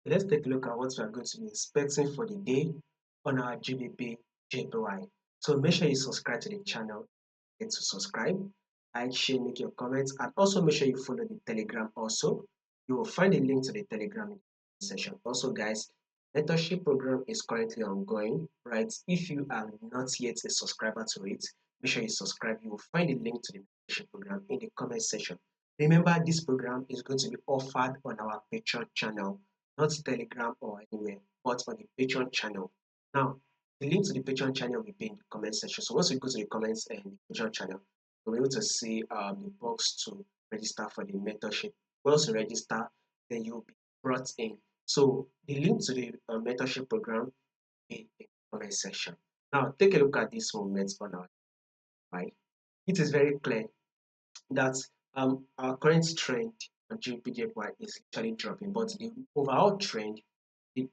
Let's take a look at what we are going to be expecting for the day on our GBPJPY. So make sure you subscribe to the channel. Hit to subscribe, like, share, make your comments, and also make sure you follow the Telegram also. You will find a link to the Telegram in the section. Also, guys, mentorship program is currently ongoing, right? If you are not yet a subscriber to it, make sure you subscribe. You will find a link to the mentorship program in the comment section. Remember, this program is going to be offered on our Patreon channel, not Telegram or anywhere, but on the Patreon channel. Now, the link to the Patreon channel will be in the comment section. So once you go to the comments and the Patreon channel, you'll be able to see the box to register for the mentorship. Once you register, then you'll be brought in. So the link to the mentorship program will be in the comment section. Now, take a look at this moment on our right. It is very clear that our current trend on GBPJPY is literally dropping, but the overall trend, the,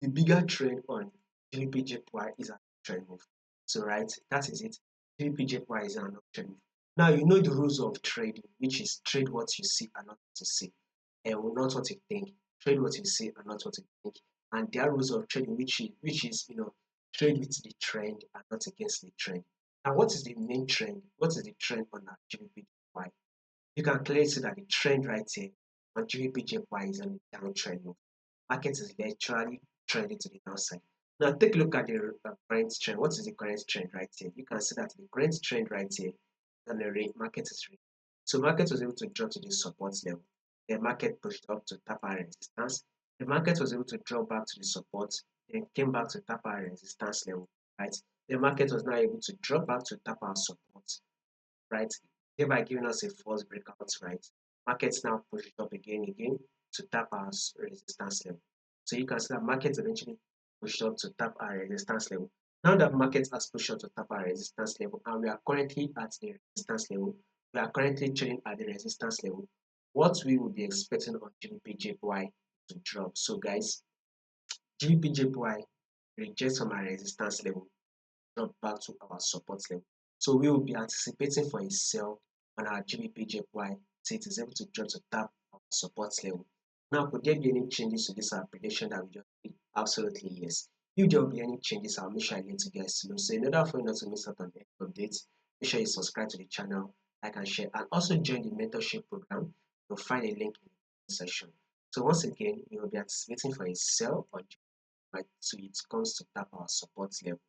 the bigger trend on GBPJPY is an uptrend move. So right, that is it. GBPJPY is an uptrend move. Now you know the rules of trading, which is trade what you see and not what you see, and not what you think. Trade what you see and not what you think. And there are rules of trading, which is trade with the trend and not against the trend. Now, what is the main trend? What is the trend on our GBPJPY? You can clearly see that the trend right here on GBPJPY is on the downtrend move. Market is literally trending to the downside. Now take a look at the current trend. What is the current trend right here? You can see that the current trend right here on the range, market is range. So market was able to drop to the support level. The market pushed up to tap our resistance. The market was able to drop back to the support, then came back to tap our resistance level, right? The market was now able to drop back to tap our support, right? Thereby giving us a false breakout, right? Markets now push it up again to tap our resistance level. So you can see that markets eventually pushed up to tap our resistance level. Now that market has pushed up to tap our resistance level and we are currently at the resistance level, we are currently trading at the resistance level, what we will be expecting on GBPJPY to drop. So guys, GBPJPY rejects from our resistance level, drop back to our support level. So we will be anticipating for a sell on our GBPJPY so it is able to drop to tap our support level. Now, could there be any changes to this prediction that we just did? Absolutely yes. If there will be any changes, I'll make sure I let you guys know. So in order for you not to miss out on any updates, make sure you subscribe to the channel, like and share, and also join the mentorship program. You'll find a link in the section. So once again, you will be anticipating for a sell on GBPJPY so it comes to tap our support level.